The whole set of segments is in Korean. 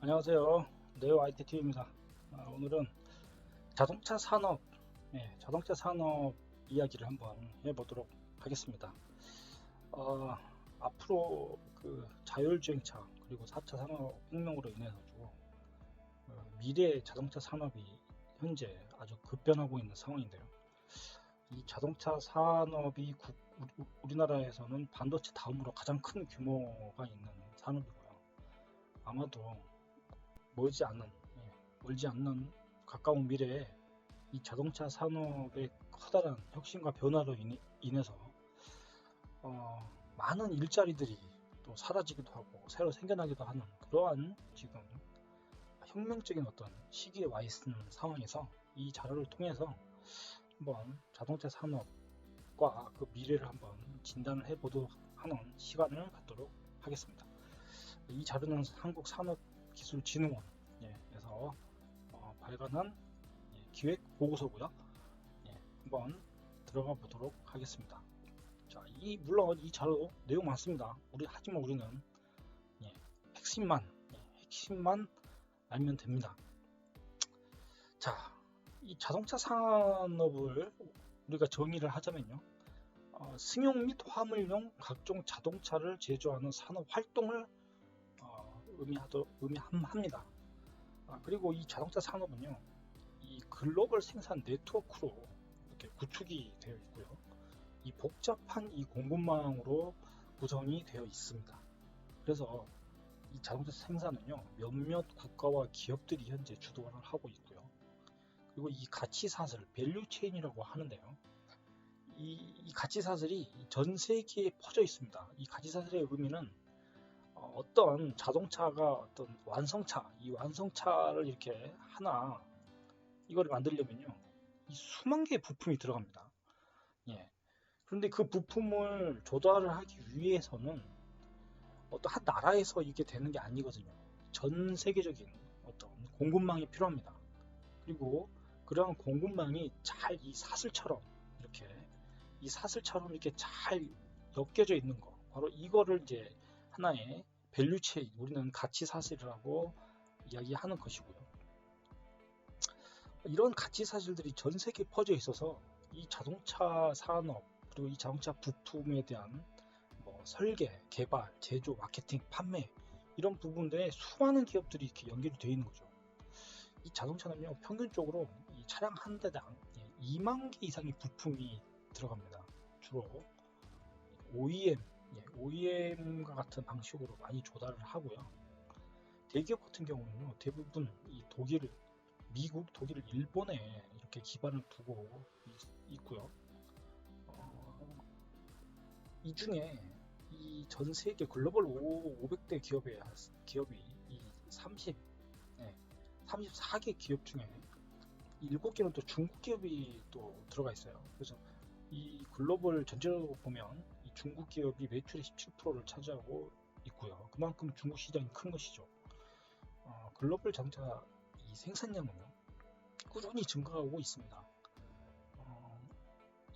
안녕하세요. 네오 ITT입니다. 오늘은 자동차 산업, 자동차 산업 이야기를 한번 해보도록 하겠습니다. 어, 앞으로 그 자율주행차 그리고 4차 산업혁명으로 인해서 미래의 자동차 산업이 현재 아주 급변하고 있는 상황인데요. 이 자동차 산업이 우리나라에서는 반도체 다음으로 가장 큰 규모가 있는 산업이고요. 아마도 멀지 않는 멀지 않는 가까운 미래에 이 자동차 산업의 커다란 혁신과 변화로 인해서 많은 일자리들이 또 사라지기도 하고 새로 생겨나기도 하는 그러한 지금 혁명적인 어떤 시기에 와 있는 상황에서 이 자료를 통해서 한번 자동차 산업과 그 미래를 한번 진단을 해보도록 하는 시간을 갖도록 하겠습니다. 이 자료는 한국산업기술진흥원에서 발간한 기획 보고서고요. 한번 들어가 보도록 하겠습니다. 자, 물론 이 자료 내용 많습니다. 하지만 우리는 핵심만 알면 됩니다. 자, 이 자동차 산업을 우리가 정의를 하자면요. 승용 및 화물용 각종 자동차를 제조하는 산업 활동을 의미합니다. 그리고 이 자동차 산업은요, 이 글로벌 생산 네트워크로 이렇게 구축이 되어 있고요. 이 복잡한 이 공급망으로 구성이 되어 있습니다. 그래서 이 자동차 생산은요, 몇몇 국가와 기업들이 현재 주도를 하고 있고요. 그리고 이 가치사슬, 밸류체인이라고 하는데요. 이 가치사슬이 전 세계에 퍼져 있습니다. 이 가치사슬의 의미는 어떤 자동차가 어떤 이 완성차를 이렇게 이거를 만들려면요, 이 수만 개의 부품이 들어갑니다. 그런데 그 부품을 조달을 하기 위해서는 어떤 한 나라에서 이게 되는 게 아니거든요. 전 세계적인 어떤 공급망이 필요합니다. 그리고 그러한 공급망이 잘 이 사슬처럼 이렇게 잘 엮여져 있는 거, 바로 이거를 이제 하나의 밸류체인, 우리는 가치 사슬이라고 이야기하는 것이고요. 이런 가치 사실들이 전 세계에 퍼져 있어서 이 자동차 산업 그리고 이 자동차 부품에 대한 설계, 개발, 제조, 마케팅, 판매 이런 부분들에 수많은 기업들이 이렇게 연결이 되어 있는 거죠. 이 자동차는요, 평균적으로 이 차량 한 대당 2만 개 이상의 부품이 들어갑니다. 주로 OEM과 같은 방식으로 많이 조달을 하고요. 대기업 같은 경우는요, 대부분 이 미국, 독일, 일본에 이렇게 기반을 두고 있고요. 이 중에 이 전 세계 글로벌 500대 기업이 이 34개 기업 중에 7개는 또 중국 기업이 또 들어가 있어요. 그래서 이 글로벌 전체로 보면 이 중국 기업이 매출의 17%를 차지하고 있고요. 그만큼 중국 시장이 큰 것이죠. 글로벌 자동차 이 생산량은요, 꾸준히 증가하고 있습니다.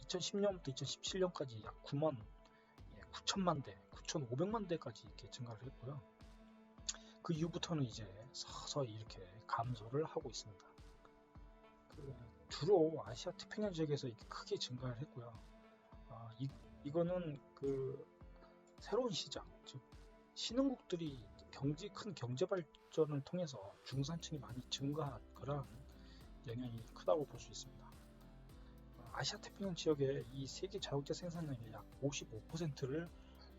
2010년부터 2017년까지 약 9천만 대, 9,500만 대까지 이렇게 증가를 했고요. 그 이후부터는 이제 서서히 이렇게 감소를 하고 있습니다. 주로 아시아 태평양 지역에서 이렇게 크게 증가를 했고요. 이거는 그 새로운 시장, 즉 신흥국들이 큰 경제 발전을 통해서 중산층이 많이 증가한 그런 영향이 크다고 볼 수 있습니다. 아시아 태평양 지역의 이 세계 자동차 생산량의 약 55%를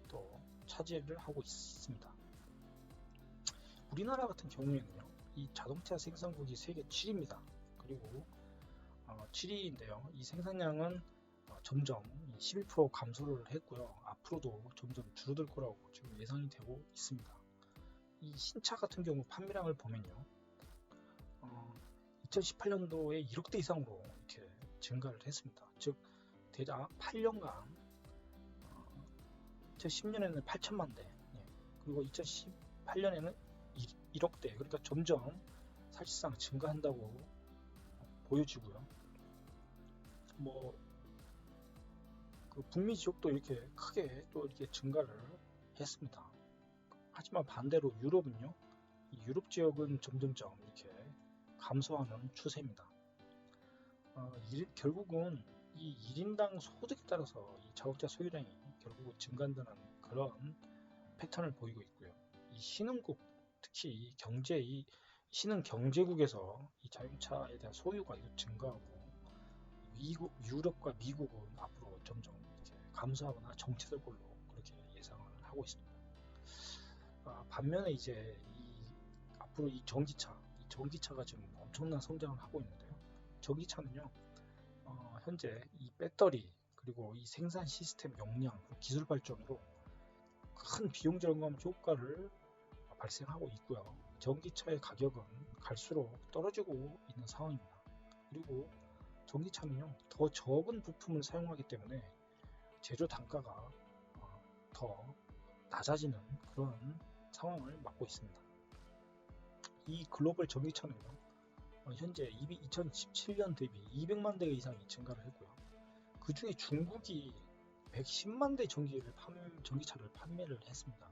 또 차지를 하고 있습니다. 우리나라 같은 경우에는요, 이 자동차 생산국이 세계 7위입니다. 그리고 7위인데요. 이 생산량은 점점 11% 감소를 했고요. 앞으로도 점점 줄어들 거라고 지금 예상이 되고 있습니다. 이 신차 같은 경우 판매량을 보면요, 2018년도에 1억 대 이상으로 이렇게 증가를 했습니다. 즉 대략 8년간 2010년에는 8천만 대, 그리고 2018년에는 1억 대, 그러니까 점점 사실상 증가한다고 보여지고요. 그 북미 지역도 이렇게 크게 또 이렇게 증가를 했습니다. 하지만 반대로 유럽은요, 이 유럽 지역은 점점점 이렇게 감소하는 추세입니다. 결국은 이 1인당 소득에 따라서 이 자동차 소유량이 결국 증가한다는 그런 패턴을 보이고 있고요. 이 신흥국, 특히 이 신흥 경제국에서 이 자동차에 대한 소유가 증가하고 유럽과 미국은 앞으로 점점 이렇게 감소하거나 정체될 걸로 그렇게 예상을 하고 있습니다. 반면에 이제 앞으로 이 전기차가 지금 엄청난 성장을 하고 있는데요. 전기차는요, 현재 이 배터리 그리고 이 생산 시스템 역량, 기술 발전으로 큰 비용 절감 효과를 발생하고 있고요. 전기차의 가격은 갈수록 떨어지고 있는 상황입니다. 그리고 전기차는요, 더 적은 부품을 사용하기 때문에 제조 단가가 더 낮아지는 그런 상황을 맞고 있습니다. 이 글로벌 전기차는요, 현재 2017년 대비 200만 대 이상이 증가를 했고요. 그 중에 중국이 110만 대 전기차를 판매를 했습니다.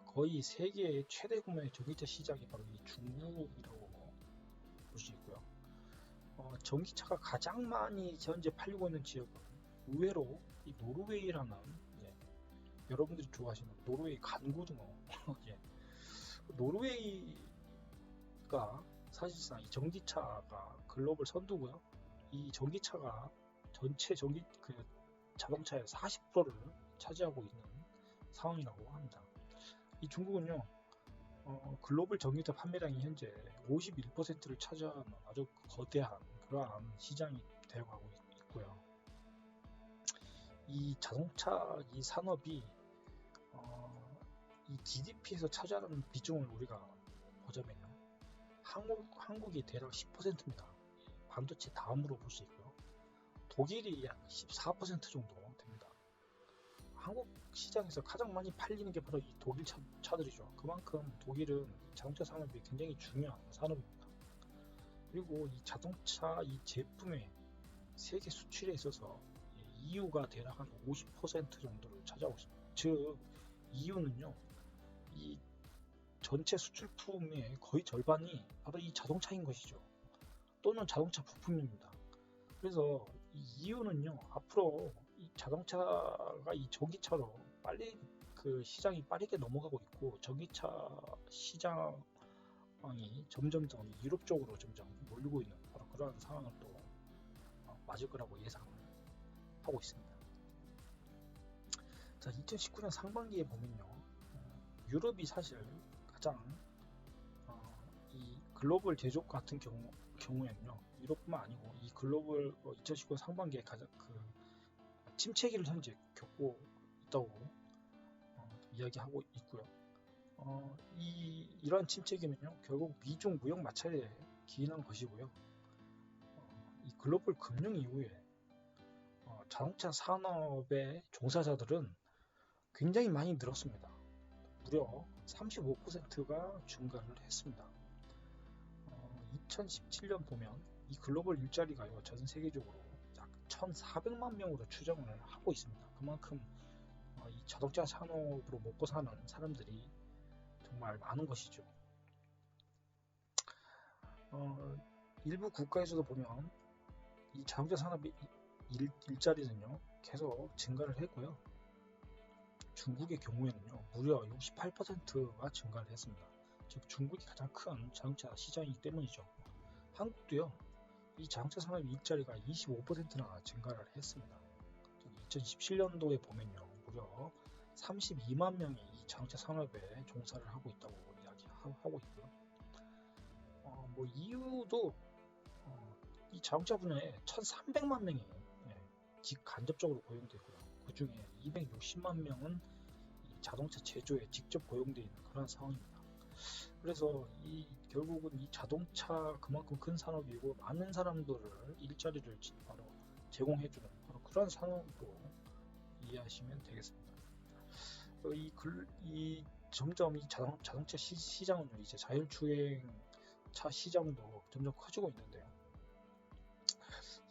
거의 세계의 최대 구매 전기차 시장이 바로 이 중국이라고 볼 수 있고요. 전기차가 가장 많이 현재 팔리고 있는 지역은 의외로 이 노르웨이라는, 여러분들이 좋아하시는 노르웨이 간고등어 예. 노르웨이가 사실상 이 전기차가 글로벌 선두고요. 이 전기차가 전체 자동차의 40%를 차지하고 있는 상황이라고 합니다. 이 중국은요, 글로벌 전기차 판매량이 현재 51%를 차지하는 아주 거대한 그러한 시장이 되어가고 있고요. 이 자동차 이 산업이 이 GDP에서 차지하는 비중을 우리가 보자면요, 한국이 대략 10%입니다. 반도체 다음으로 볼 수 있고요. 독일이 약 14% 정도 됩니다. 한국 시장에서 가장 많이 팔리는 게 바로 이 독일 차들이죠. 그만큼 독일은 자동차 산업이 굉장히 중요한 산업입니다. 그리고 이 자동차 이 제품의 세계 수출에 있어서 EU가 대략 한 50% 정도를 차지하고 있습니다. 즉 EU는요, 이 전체 수출품의 거의 절반이 바로 이 자동차인 것이죠. 또는 자동차 부품입니다. 그래서 이 EU는요, 앞으로 이 자동차가 이 전기차로 빨리 시장이 빠르게 넘어가고 있고, 전기차 시장이 점점점 유럽 쪽으로 점점 몰리고 있는 바로 그러한 상황을 또 맞을 거라고 예상을 하고 있습니다. 자, 2019년 상반기에 보면요, 유럽이 사실 가장 이 글로벌 제조업 같은 경우에는요, 유럽뿐만 아니고 이 글로벌 2019년 상반기에 가장 침체기를 현재 겪고 있다고 이야기하고 있고요. 이러한 침체기는요, 결국 미중 무역 마찰에 기인한 것이고요. 이 글로벌 금융 이후에 자동차 산업의 종사자들은 굉장히 많이 늘었습니다. 무려 35%가 증가를 했습니다. 2017년 보면 이 글로벌 일자리가요, 전 세계적으로 약 1,400만 명으로 추정을 하고 있습니다. 그만큼 이 자동차 산업으로 먹고 사는 사람들이 정말 많은 것이죠. 일부 국가에서도 보면 이 자동차 산업의 일자리는요, 계속 증가를 했고요. 중국의 경우에는요, 무려 68%가 증가를 했습니다. 즉 중국이 가장 큰 자동차 시장이기 때문이죠. 한국도요, 이 자동차 산업의 일자리가 25%나 증가를 했습니다. 2017년도에 보면요, 무려 32만 명이 이 자동차 산업에 종사를 하고 있다고 이야기하고 있고요. 이유도 이 자동차 분야에 1,300만 명이 간접적으로 고용되고요. 그 중에 260만 명은 이 자동차 제조에 직접 고용되어 있는 그런 상황입니다. 그래서 결국은 이 자동차 그만큼 큰 산업이고 많은 사람들을 일자리를 바로 제공해주는 바로 그런 산업으로 이해하시면 되겠습니다. 점점 이 자동차 시장은 이제 자율주행차 시장도 점점 커지고 있는데요.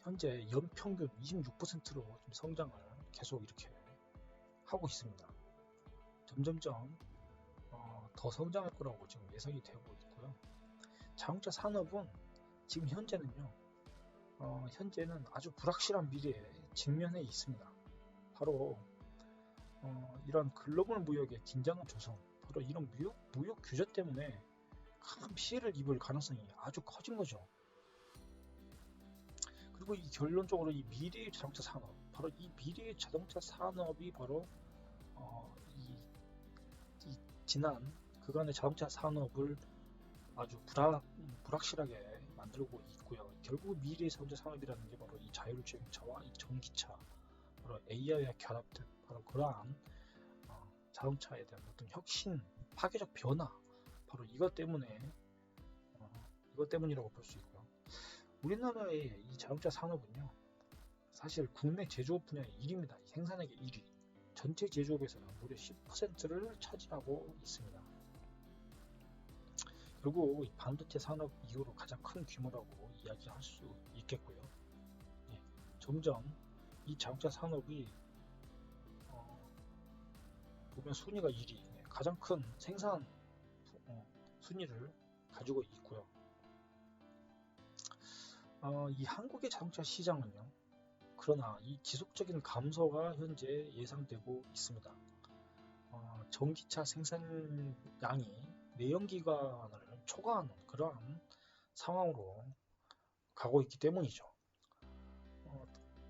현재 연평균 26%로 좀 성장을 계속 이렇게 하고 있습니다. 점점점 더 성장할 거라고 지금 예상이 되고 있고요. 자동차 산업은 지금 현재는 아주 불확실한 미래에 직면해 있습니다. 바로 이런 글로벌 무역의 긴장 조성, 바로 이런 무역 규제 때문에 큰 피해를 입을 가능성이 아주 커진 거죠. 그리고 이 결론적으로 이 미래의 자동차 산업, 바로 이 미래의 자동차 산업이 바로 이 지난 그간의 자동차 산업을 아주 불확실하게 만들고 있고요. 결국 미래의 자동차 산업이라는 게 바로 이 자율주행차와 이 전기차, 바로 AI와 결합된 바로 그러한 자동차에 대한 어떤 혁신, 파괴적 변화, 바로 이것 때문이라고 볼 수 있고요. 우리나라의 이 자동차 산업은요, 사실 국내 제조업 분야의 1위입니다. 생산액의 1위. 전체 제조업에서는 무려 10%를 차지하고 있습니다. 결국 이 반도체 산업 이후로 가장 큰 규모라고 이야기할 수 있겠고요. 예, 점점 이 자동차 산업이 보면 순위가 1위, 가장 큰 생산 순위를 가지고 있고요. 이 한국의 자동차 시장은요, 그러나 이 지속적인 감소가 현재 예상되고 있습니다. 전기차 생산량이 내연기관을 초과하는 그러한 상황으로 가고 있기 때문이죠.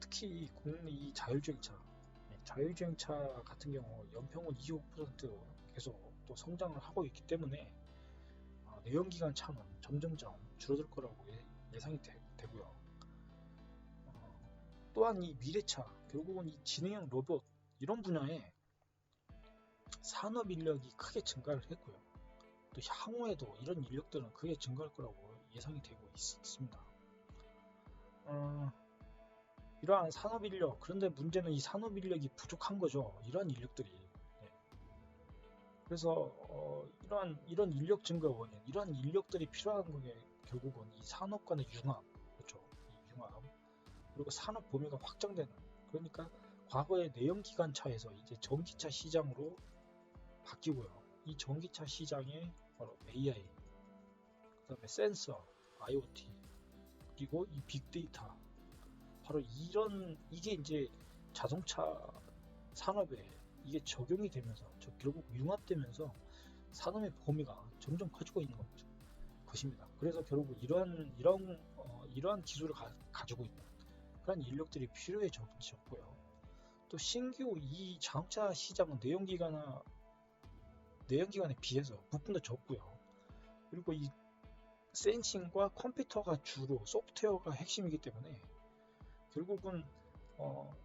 특히 국내 이 자율주행차 같은 경우 연평균 25% 계속 또 성장을 하고 있기 때문에 내연기관 차는 점점점 줄어들 거라고 예상이 되고요. 또한 이 미래차, 결국은 이 지능형 로봇 이런 분야에 산업 인력이 크게 증가를 했고요. 또 향후에도 이런 인력들은 크게 증가할 거라고 예상이 되고 있습니다. 이러한 산업 인력, 그런데 문제는 이 산업 인력이 부족한 거죠. 이러한 인력들이. 네. 그래서 이런 인력 증가 원인, 이러한 인력들이 필요한 게 결국은 이 산업 간의 융합, 그렇죠. 이 융합. 그리고 산업 범위가 확장되는. 그러니까 과거의 내연기관차에서 이제 전기차 시장으로 바뀌고요. 이 전기차 시장에 바로 AI, 그 다음에 센서, IoT, 그리고 이 빅데이터, 바로 이게 이제 자동차 산업에 이게 적용이 되면서 결국 융합되면서 산업의 범위가 점점 커지고 있는 것입니다. 그래서 결국 이러한 기술을 가지고 있는 그런 인력들이 필요해졌고요. 또 신규 이 자동차 시장은 내연기관에 비해서 부품도 적고요. 그리고 이 센싱과 컴퓨터가 주로 소프트웨어가 핵심이기 때문에 결국은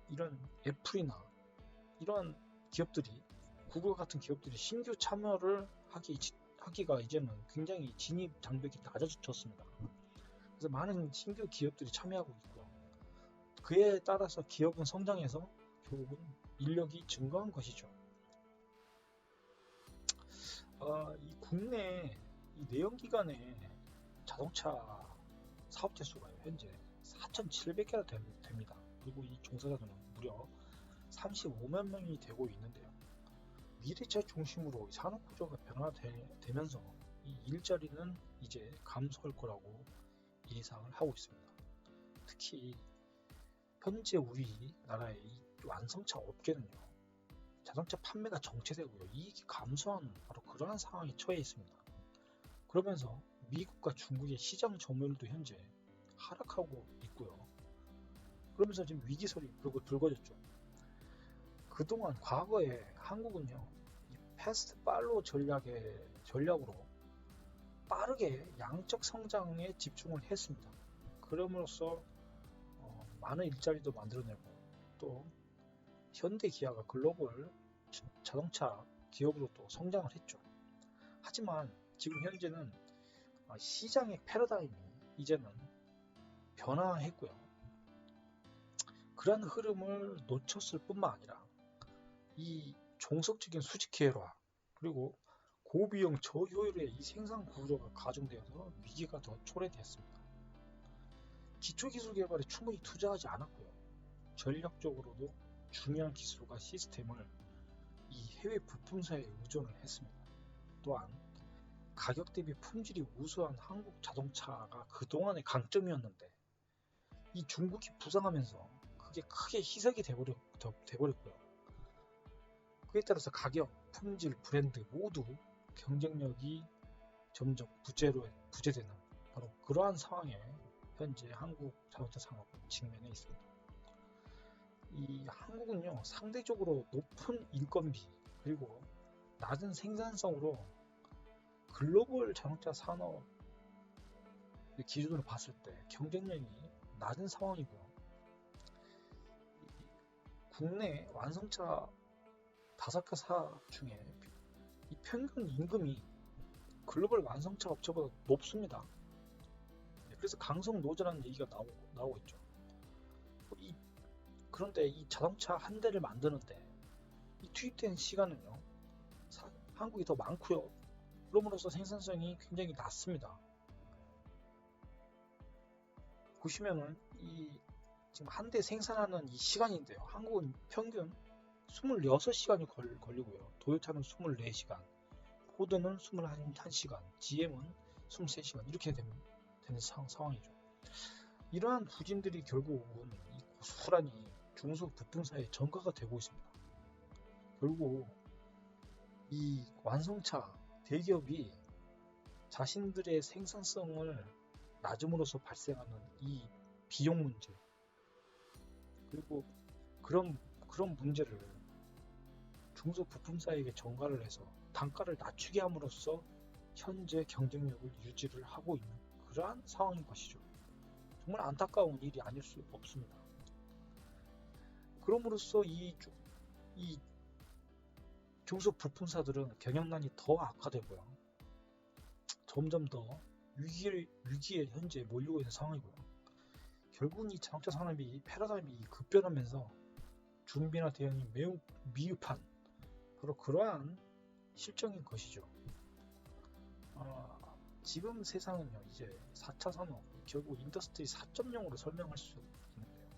이런 애플이나 이런 기업들이 구글 같은 기업들이 신규 참여를 하기가 이제는 굉장히 진입 장벽이 낮아졌습니다. 그래서 많은 신규 기업들이 참여하고 있고요. 그에 따라서 기업은 성장해서 결국은 인력이 증가한 것이죠. 이 국내 이 내연기관의 자동차 사업체 수가 현재 4,700개가 됩니다. 그리고 이 종사자들은 무려 35만 명이 되고 있는데요. 미래차 중심으로 산업 구조가 변화되면서 이 일자리는 이제 감소할 거라고 예상을 하고 있습니다. 특히 현재 우리나라의 이 완성차 업계는요, 자동차 판매가 정체되고요, 이익이 감소하는 바로 그러한 상황에 처해 있습니다. 그러면서 미국과 중국의 시장 점유율도 현재 하락하고 있고요. 그러면서 지금 위기설이 불거졌죠. 그동안 과거에 한국은요, 이 패스트 팔로우 전략으로 빠르게 양적 성장에 집중을 했습니다. 그럼으로써 많은 일자리도 만들어내고 또 현대 기아가 글로벌 자동차 기업으로 또 성장을 했죠. 하지만 지금 현재는 시장의 패러다임이 이제는 변화했고요. 그러한 흐름을 놓쳤을 뿐만 아니라 이 종속적인 수직 계열화 그리고 고비용 저효율의 이 생산 구조가 가중되어서 위기가 더 초래됐습니다. 기초기술 개발에 충분히 투자하지 않았고요. 전략적으로도 중요한 기술과 시스템을 이 해외 부품사에 의존을 했습니다. 또한 가격 대비 품질이 우수한 한국 자동차가 그동안의 강점이었는데 이 중국이 부상하면서 그게 크게 희석이 돼버렸고요. 그에 따라서 가격, 품질, 브랜드 모두 경쟁력이 점점 부재되는 바로 그러한 상황에 현재 한국 자동차 산업은 직면해 있습니다. 이 한국은요, 상대적으로 높은 인건비 그리고 낮은 생산성으로 글로벌 자동차 산업 기준으로 봤을 때 경쟁력이 낮은 상황이고요. 국내 완성차 5개사 중에 이 평균 임금이 글로벌 완성차 업체보다 높습니다. 그래서 강성노조라는 얘기가 나오고 있죠. 그런데 이 자동차 한 대를 만드는데 이 투입된 시간은요, 한국이 더 많고요. 그럼으로써 생산성이 굉장히 낮습니다. 보시면은 지금 한 대 생산하는 이 시간인데요. 한국은 평균 26시간이 걸리고요. 도요타는 24시간, 포드는 21시간, GM은 23시간 이렇게 되는 상황이죠. 이러한 부진들이 결국은 고스란히 중소부품사의 전가가 되고 있습니다. 결국 이 완성차 대기업이 자신들의 생산성을 낮음으로써 발생하는 이 비용 문제 그리고 그런 문제를 중소부품사에게 전가를 해서 단가를 낮추게 함으로써 현재 경쟁력을 유지를 하고 있는 그러한 상황인 것이죠. 정말 안타까운 일이 아닐 수 없습니다. 그럼으로써 이 중소부품사들은 경영난이 더 악화되고요. 점점 더 위기에 현재 몰리고 있는 상황이고요. 결국은 이 자동차 산업이 패러다임이 급변하면서 준비나 대응이 매우 미흡한 바로 그러한 실정인 것이죠. 지금 세상은요, 이제 4차 산업, 결국 인더스트리 4.0으로 설명할 수 있는데요.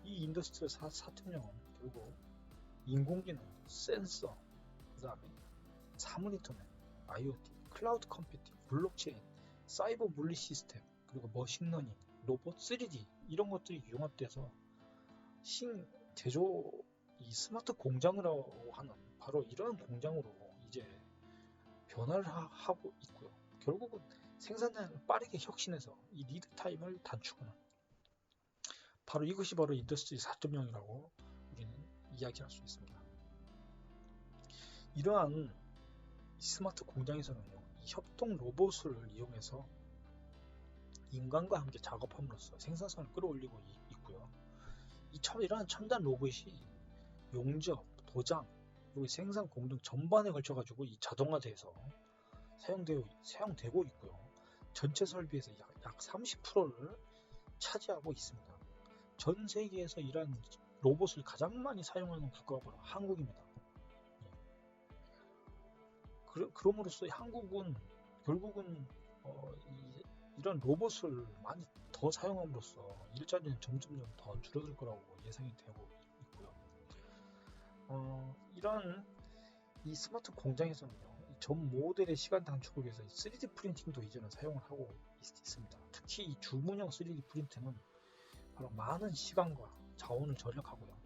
이 인더스트리 4.0은 결국 인공지능, 센서, 그 다음에 사물인터넷, IoT, 클라우드 컴퓨팅, 블록체인, 사이버 물리 시스템, 그리고 머신러닝, 로봇, 3D 이런 것들이 융합돼서 신제조 이 스마트 공장이라고 하는 바로 이러한 공장으로 이제 변화를 하고 있고요. 결국은 생산량을 빠르게 혁신해서 이 리드 타임을 단축하는 바로 이것이 바로 인더스트리 4.0이라고 우리는 이야기할 수 있습니다. 이러한 스마트 공장에서는요, 이 협동 로봇을 이용해서 인간과 함께 작업함으로써 생산성을 끌어올리고 있고요. 이러한 첨단 로봇이 용접, 도장, 그리고 생산 공정 전반에 걸쳐가지고 이 자동화돼서 사용되고 있고요. 전체 설비에서 약 30%를 차지하고 있습니다. 전 세계에서 이러한 로봇을 가장 많이 사용하는 국가가 바로 한국입니다. 그럼으로써 한국은 결국은 이런 로봇을 많이 더 사용함으로써 일자리는 점점 더 줄어들 거라고 예상이 되고 있고요. 이런 이 스마트 공장에서는요, 전 모델의 시간 단축을 위해서 3D 프린팅도 이제는 사용을 하고 있습니다. 특히 이 주문형 3D 프린팅은 바로 많은 시간과 자원을 절약하고요.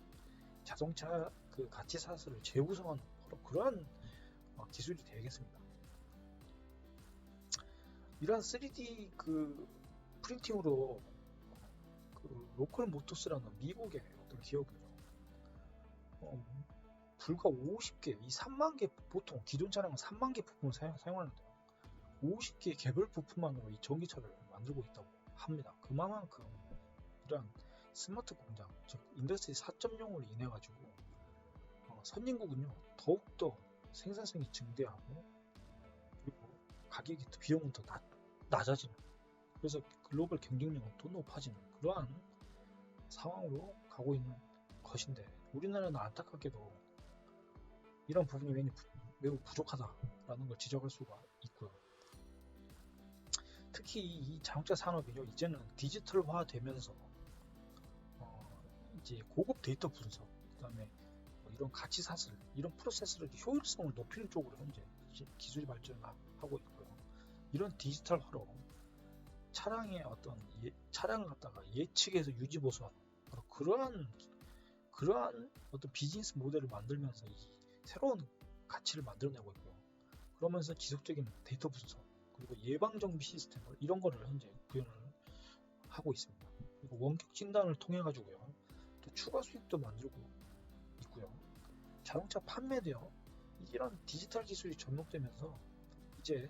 자동차 그 가치 사슬을 재구성하는 바로 그러한 기술이 되겠습니다. 이러한 3D 그 프린팅으로 그 로컬 모터스라는 미국의 어떤 기업이요. 불과 50개, 이 3만 개, 보통 기존 차량은 3만 개 부품을 사용하는데요. 50개의 개별 부품만으로 이 전기차를 만들고 있다고 합니다. 그만큼 이러한 스마트 공장, 즉 인더스트리 4.0으로 인해 가지고 선진국은요, 더욱더 생산성이 증대하고 그리고 가격이 비용은 더 낮아지는, 그래서 글로벌 경쟁력은 더 높아지는 그러한 상황으로 가고 있는 것인데, 우리나라는 안타깝게도 이런 부분이 매우 부족하다라는 걸 지적할 수가 있고요. 특히 이 자동차 산업이요, 이제는 디지털화되면서 이제 고급 데이터 분석, 그다음에 이런 가치 사슬, 이런 프로세스를 효율성을 높이는 쪽으로 현재 기술이 발전하고 있고요. 이런 디지털화로 차량의 차량을 갖다가 예측해서 유지 보수하는 그러한 어떤 비즈니스 모델을 만들면서 이 새로운 가치를 만들어내고 있고요. 그러면서 지속적인 데이터 분석 그리고 예방 정비 시스템 이런 거를 현재 구현을 하고 있습니다. 그리고 원격 진단을 통해 가지고요. 또 추가 수익도 만들고 있고요. 자동차 판매도요. 이런 디지털 기술이 접목되면서 이제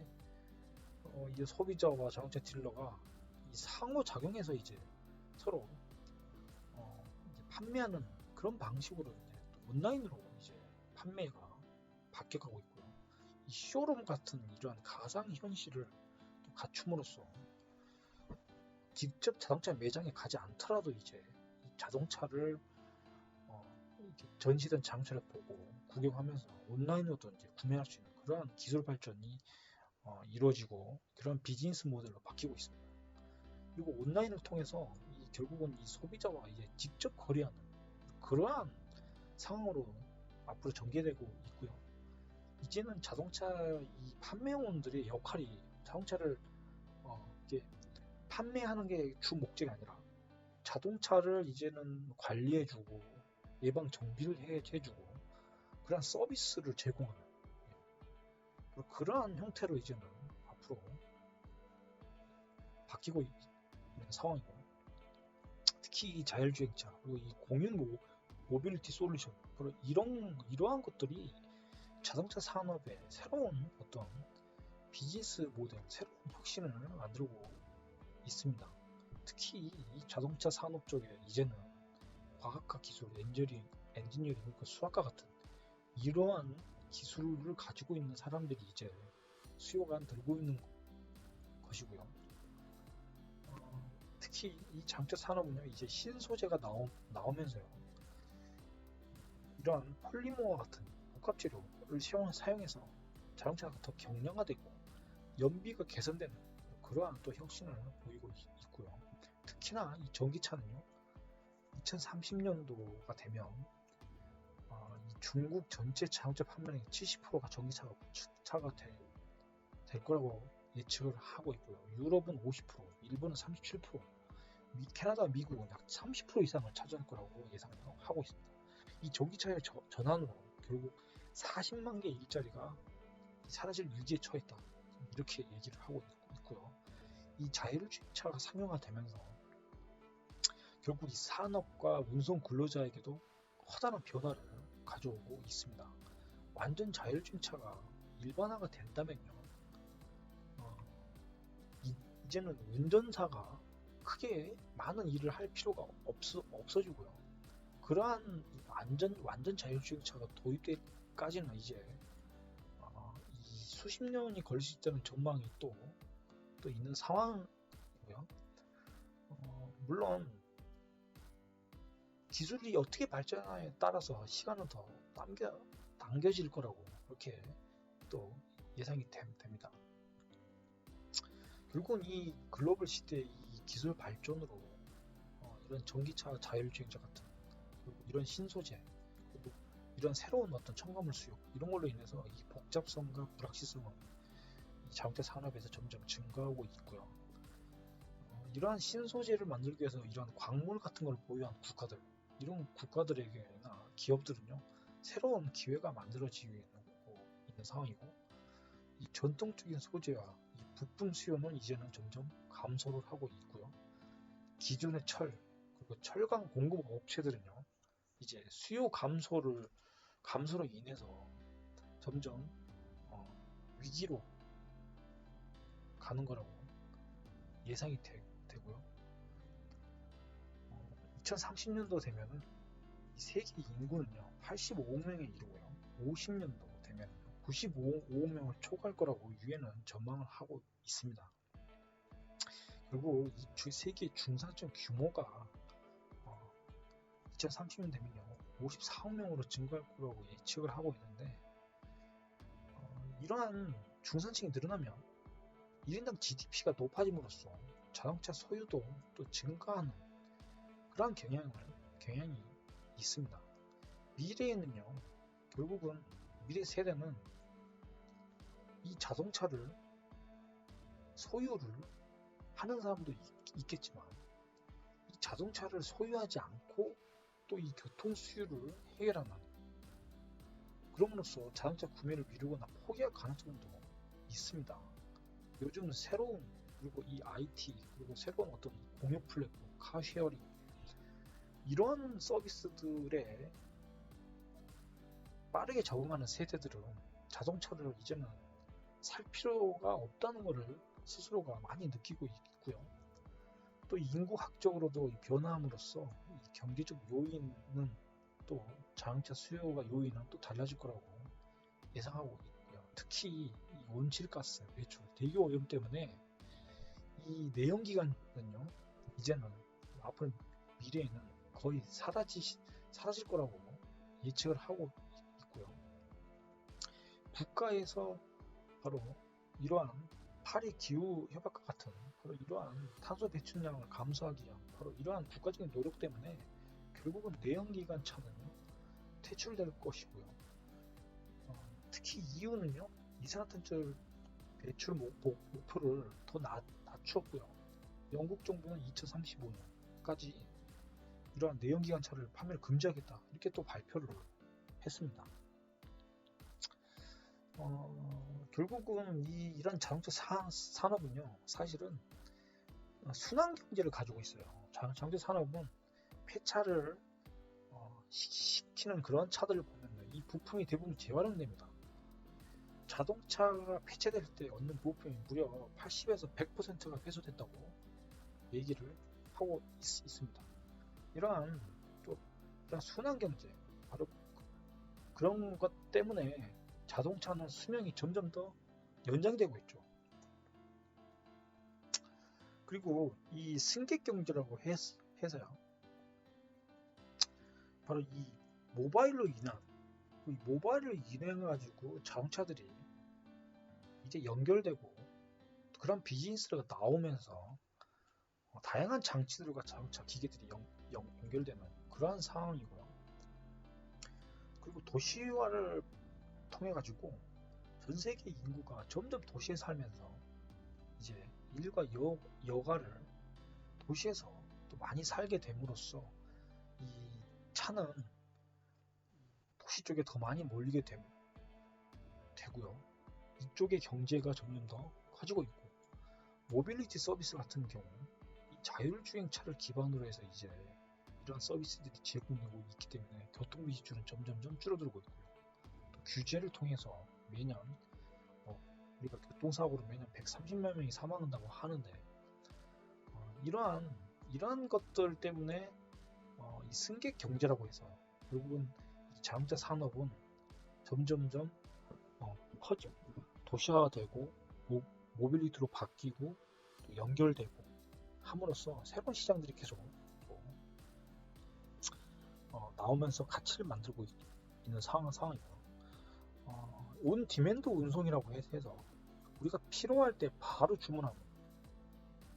소비자와 자동차 딜러가 이 상호작용해서 이제 서로 이제 판매하는 그런 방식으로 이제 온라인으로 이제 판매가 바뀌어가고 있고요. 이 쇼룸 같은 이러한 가상 현실을 또 갖춤으로써 직접 자동차 매장에 가지 않더라도 이제 이 자동차를 이렇게 전시된 자동차를 보고 구경하면서 온라인으로도 이제 구매할 수 있는 그러한 기술 발전이 이루어지고 그런 비즈니스 모델로 바뀌고 있습니다. 그리고 온라인을 통해서 결국은 이 소비자와 이제 직접 거래하는 그러한 상황으로 앞으로 전개되고 있고요. 이제는 자동차 이 판매원들의 역할이 자동차를 이렇게 판매하는 게 주 목적이 아니라 자동차를 이제는 관리해주고 예방 정비를 해주고 그러한 서비스를 제공하는 그러한 형태로 이제는 앞으로 바뀌고 있는 상황이고 특히 이 자율주행차 그리고 이 공유 모빌리티 솔루션 이러한 것들이 자동차 산업의 새로운 어떤 비즈니스 모델 새로운 혁신을 만들고 있습니다. 특히 이 자동차 산업 쪽에 이제는 과학과 기술, 엔지니어링, 수학과 같은 이러한 기술을 가지고 있는 사람들이 이제 수요가 늘고 있는 것이고요. 특히 이 자동차 산업은요, 이제 신소재가 나오면서요, 이러한 폴리머 같은 복합재료를 사용해서 자동차가 더 경량화되고 연비가 개선되는 그러한 또 혁신을 보이고 있고요. 특히나 이 전기차는요, 2030년도가 되면 이 중국 전체 자동차 판매량의 70%가 전기차가 될 거라고 예측을 하고 있고요. 유럽은 50%, 일본은 37%, 캐나다, 미국은 약 30% 이상을 차지할 거라고 예상을 하고 있습니다. 이 전기차의 전환으로 결국 40만 개의 일자리가 사라질 위기에 처했다. 이렇게 얘기를 하고 있고요. 이 자율주행차가 상용화되면서 결국 이 산업과 운송 근로자에게도 커다란 변화를 가져오고 있습니다. 완전 자율주행차가 일반화가 된다면요. 이제는 운전사가 크게 많은 일을 할 필요가 없어지고요. 그러한 완전 자율주행차가 도입될까지는 이제 이 수십 년이 걸릴 수 있다는 전망이 또 있는 상황이고요. 물론 기술이 어떻게 발전하냐에 따라서 시간은 더 당겨질 거라고 그렇게 또 예상이 됩니다. 결국은 이 글로벌 시대의 이 기술 발전으로 이런 전기차 자율주행차 같은 이런 신소재 그리고 이런 새로운 어떤 첨가물 수요 이런 걸로 인해서 이 복잡성과 불확실성은 이 자동차 산업에서 점점 증가하고 있고요. 이러한 신소재를 만들기 위해서 이러한 광물 같은 걸 보유한 이런 국가들에게나 기업들은요 새로운 기회가 만들어지고 있는 상황이고 이 전통적인 소재와 이 부품 수요는 이제는 점점 감소를 하고 있고요. 기존의 그리고 철강 공급 업체들은요 이제 수요 감소로 인해서 점점 위기로 가는 거라고 예상이 되고요. 2030년도 되면은 이 세계 인구는요 85억 명에 이르고요. 50년도 되면 95억 명을 초과할 거라고 유엔은 전망을 하고 있습니다. 그리고 이 세계 중산층 규모가 2030년 되면요 54억 명으로 증가할 거라고 예측을 하고 있는데 이러한 중산층이 늘어나면 1인당 GDP가 높아짐으로써 자동차 소유도 또 증가하는 그러한 경향이 있습니다. 미래에는요 결국은 미래 세대는 이 자동차를 소유를 하는 사람도 있겠지만 이 자동차를 소유하지 않고 또 이 교통 수요를 해결하는 그럼으로써 자동차 구매를 미루거나 포기할 가능성도 있습니다. 요즘은 새로운 그리고 이 IT 그리고 새로운 어떤 공유 플랫폼, 카쉐어링 이런 서비스들에 빠르게 적응하는 세대들은 자동차를 이제는 살 필요가 없다는 것을 스스로가 많이 느끼고 있고요. 또 인구학적으로도 변화함으로써 이 경제적 요인은 또 자동차 수요가 요인은 또 달라질 거라고 예상하고 있고요. 특히 이 온실가스 배출, 대기 오염 때문에 이 내연기관은요 이제는 앞으로 미래에는 거의 사라질 거라고 예측을 하고 있고요. 국가에서 바로 이러한 파리 기후 협약과 같은 바로 이러한 탄소 배출량을 감소하기 위한 바로 이러한 국가적인 노력 때문에 결국은 내연기관 차는 퇴출될 것이고요. 특히 이유는요, 이산화탄소 배출 목표를 더 낮추었고요. 영국 정부는 2035년까지 이러한 내연기관 차를 판매를 금지하겠다 이렇게 또 발표를 했습니다. 결국은 이런 자동차 산업은요 사실은 순환 경제를 가지고 있어요. 자동차 산업은 폐차를 시키는 그런 차들을 보면 이 부품이 대부분 재활용됩니다. 자동차가 폐차될 때 얻는 부품이 무려 80에서 100%가 회수됐다고 얘기를 하고 있습니다. 이러한 순환 경제 바로 그런 것 때문에 자동차는 수명이 점점 더 연장되고 있죠. 그리고 이 승객 경제라고 해서요. 바로 이 모바일로 인해 가지고 자동차들이 이제 연결되고 그런 비즈니스가 나오면서 다양한 장치들과 자동차 기계들이 연결되는 그러한 상황이고요. 그리고 도시화를 통해 가지고 전 세계 인구가 점점 도시에 살면서 이제 일과 여가를 도시에서 또 많이 살게 됨으로써 이 차는 도시 쪽에 더 많이 몰리게 되고요. 이쪽의 경제가 점점 더 커지고 있고 모빌리티 서비스 같은 경우 이 자율주행차를 기반으로 해서 이제 이런 서비스들이 제공되고 있기 때문에 교통비 지출은 점점점 줄어들고 있고요. 또 규제를 통해서 매년 우리가 교통사고로 매년 130만 명이 사망한다고 하는데 이러한 것들 때문에 이 승객 경제라고 해서 결국은 이 자동차 산업은 점점점 커지고 도시화되고 모빌리티로 바뀌고 또 연결되고 함으로써 새로운 시장들이 계속 나오면서 가치를 만들고 있는 상황이고요. 온 디맨드 운송이라고 해서 우리가 필요할 때 바로 주문하고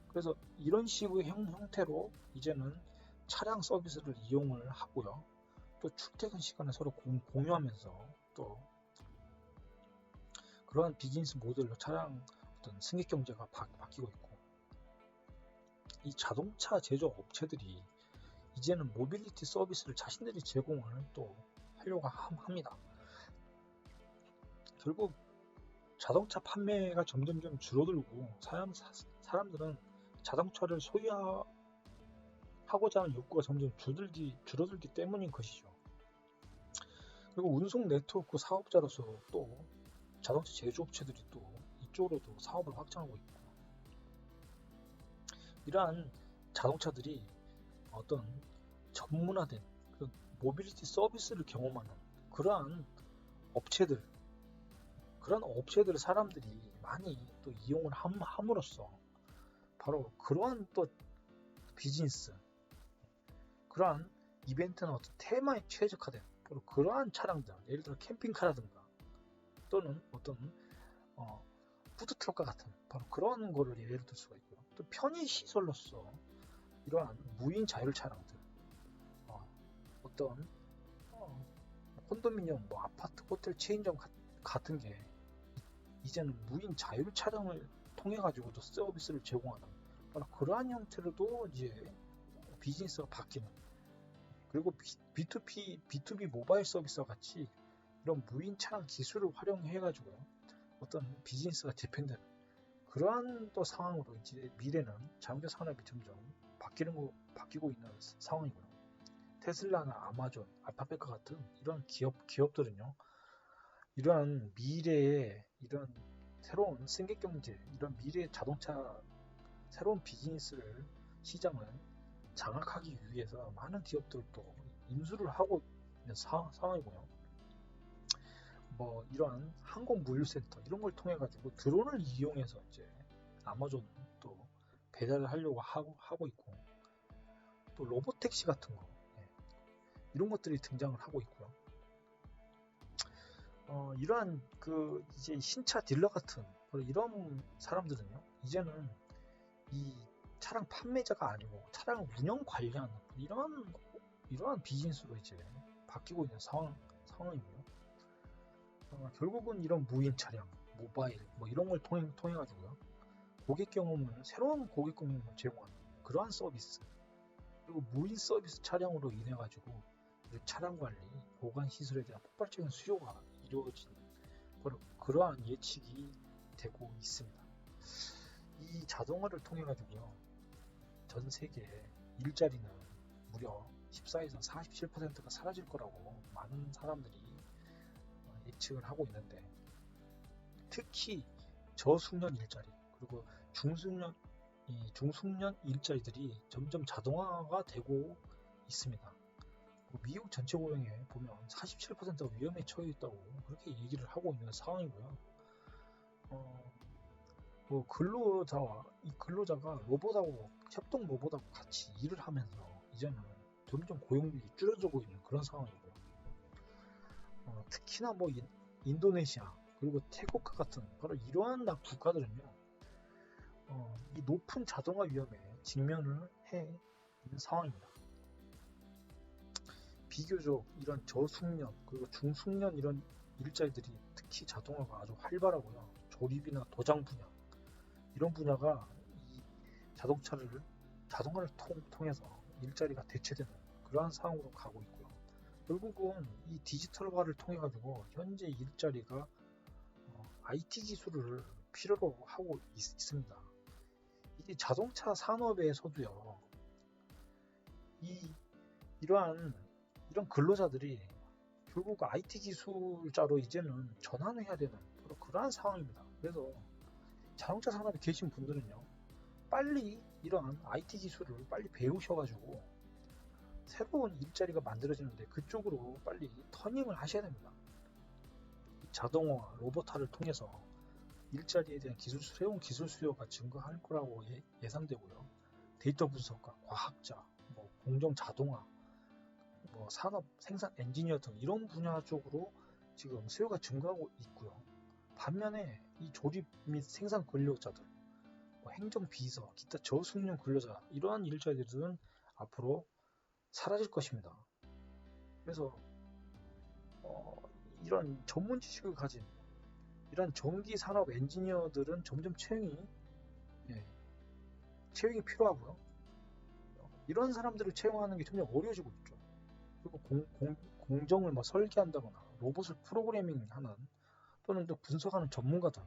그래서 이런 식의 형태로 이제는 차량 서비스를 이용을 하고요. 또 출퇴근 시간에 서로 공유하면서 또 그러한 비즈니스 모델로 차량 어떤 승객 경제가 바뀌고 있고 이 자동차 제조업 업체들이 이제는 모빌리티 서비스를 자신들이 제공을 또 하려고 합니다. 결국 자동차 판매가 점점점 줄어들고 사람들은 자동차를 소유하고자 하는 욕구가 점점 줄어들기 때문인 것이죠. 그리고 운송 네트워크 사업자로서 또 자동차 제조업체들이 또 이쪽으로도 사업을 확장하고 있고 이러한 자동차들이 어떤 전문화된 그런 모빌리티 서비스를 경험하는 그러한 업체들 사람들이 많이 또 이용을 함으로써 바로 그러한 또 비즈니스 그러한 이벤트나 어떤 테마에 최적화된 바로 그러한 차량들 예를 들어 캠핑카라든가 또는 어떤 푸드트럭과 같은 바로 그런 거를 예를 들 수가 있고요. 또 편의시설로서 이러한 무인 자율 차량들 어떤 콘도미니엄 아파트 호텔 체인점 같은 게 이제는 무인 자율 촬영을 통해 가지고도 서비스를 제공하는 바로 그러한 형태로도 이제 비즈니스가 바뀌는, 그리고 B2B 모바일 서비스와 같이 이런 무인 촬영 기술을 활용해 가지고요 어떤 비즈니스가 재편되는 그러한 또 상황으로 이제 미래는 자동차 산업이 점점 바뀌고 있는 상황이고요. 테슬라나 아마존, 알파벳과 같은 이런 기업들은요 이러한 미래의 이런 새로운 승객 경제, 이런 미래의 자동차 새로운 비즈니스를 시장을 장악하기 위해서 많은 기업들도 인수를 하고 있는 상황이고요. 뭐 이러한 항공물류센터 이런 걸 통해 가지고 드론을 이용해서 이제 아마존도 배달을 하려고 하고 있고, 또 로보택시 같은 거 이런 것들이 등장을 하고 있고요. 이러한 그 이제 신차 딜러 같은 이런 사람들은요 이제는 이 차량 판매자가 아니고 차량 운영 관리하는 이러한 비즈니스로 이제 바뀌고 있는 상황이고요. 결국은 이런 무인 차량, 모바일 뭐 이런 걸 통해 가지고요 고객 경험은 새로운 고객 경험을 제공하는 그러한 서비스, 그리고 무인 서비스 차량으로 인해 가지고 차량 관리, 보관 시설에 대한 폭발적인 수요가 이루어진 바로 그러한 예측이 되고 있습니다. 이 자동화를 통해 가지고요 전 세계 일자리는 무려 14에서 47%가 사라질 거라고 많은 사람들이 예측을 하고 있는데, 특히 저숙련 일자리 그리고 중숙련 일자리들이 점점 자동화가 되고 있습니다. 미국 전체 고용에 보면 47%가 위험에 처해 있다고 그렇게 얘기를 하고 있는 상황이고요. 이 근로자가 협동 로봇하고 같이 일을 하면서 이제는 점점 고용률이 줄어들고 있는 그런 상황이고요. 특히나 뭐 인도네시아 그리고 태국과 같은 바로 이러한 국가들은요 이 높은 자동화 위험에 직면을 해 있는 상황입니다. 비교적 이런 저숙련 그리고 중숙련 이런 일자리들이 특히 자동화가 아주 활발하고요. 조립이나 도장 분야 이런 분야가 이 자동화를 통해서 일자리가 대체되는 그러한 상황으로 가고 있고요. 결국은 이 디지털화를 통해 가지고 현재 일자리가 IT 기술을 필요로 하고 있습니다. 이 자동차 산업에서도요 이런 근로자들이 결국 IT 기술자로 이제는 전환을 해야 되는 그러한 상황입니다. 그래서 자동차 산업에 계신 분들은요 빨리 이러한 IT 기술을 빨리 배우셔가지고 새로운 일자리가 만들어지는데 그쪽으로 빨리 터닝을 하셔야 됩니다. 자동화, 로봇화를 통해서 일자리에 대한 새로운 기술 수요가 증가할 거라고 예상되고요. 데이터 분석가, 과학자, 공정 자동화, 산업 생산 엔지니어 등 이런 분야 쪽으로 지금 수요가 증가하고 있고요. 반면에 이 조립 및 생산 근로자들, 행정 비서, 기타 저숙련 근로자 이러한 일자리들은 앞으로 사라질 것입니다. 그래서 이런 전문 지식을 가진 이런 전기 산업 엔지니어들은 점점 채용이 필요하고요. 이런 사람들을 채용하는 게 점점 어려워지고 있죠. 그리고 공정을 설계한다거나 로봇을 프로그래밍하는 또는 또 분석하는 전문가들,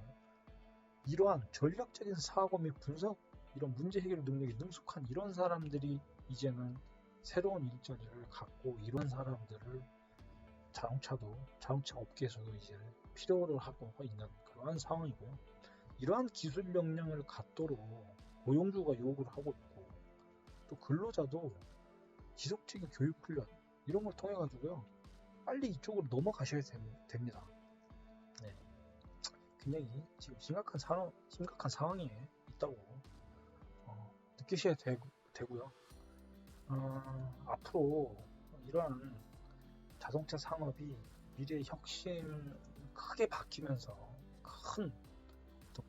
이러한 전략적인 사고 및 분석, 이런 문제 해결 능력이 능숙한 이런 사람들이 이제는 새로운 일자리를 갖고 이런 사람들을 자동차 업계에서도 이제 필요로 하고 있는 그러한 상황이고요. 이러한 기술 역량을 갖도록 고용주가 요구를 하고 있고, 또 근로자도 지속적인 교육 훈련 이런 걸 통해 가지고요 빨리 이쪽으로 넘어가셔야 됩니다. 네. 굉장히 지금 심각한 상황에 있다고 느끼셔야 되고요. 앞으로 이러한 자동차 산업이 미래의 혁신 크게 바뀌면서 큰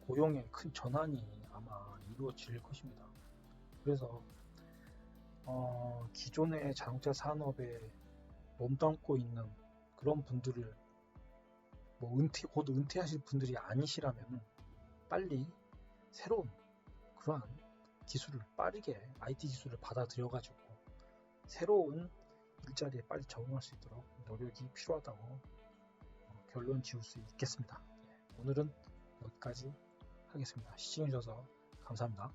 고용의 큰 전환이 아마 이루어질 것입니다. 그래서 기존의 자동차 산업에 몸담고 있는 그런 분들을 뭐 곧 은퇴하실 분들이 아니시라면 빨리 새로운 그러한 기술을 빠르게 IT 기술을 받아들여가지고 새로운 일자리에 빨리 적응할 수 있도록 노력이 필요하다고 결론 지을 수 있겠습니다. 오늘은 여기까지 하겠습니다. 시청해주셔서 감사합니다.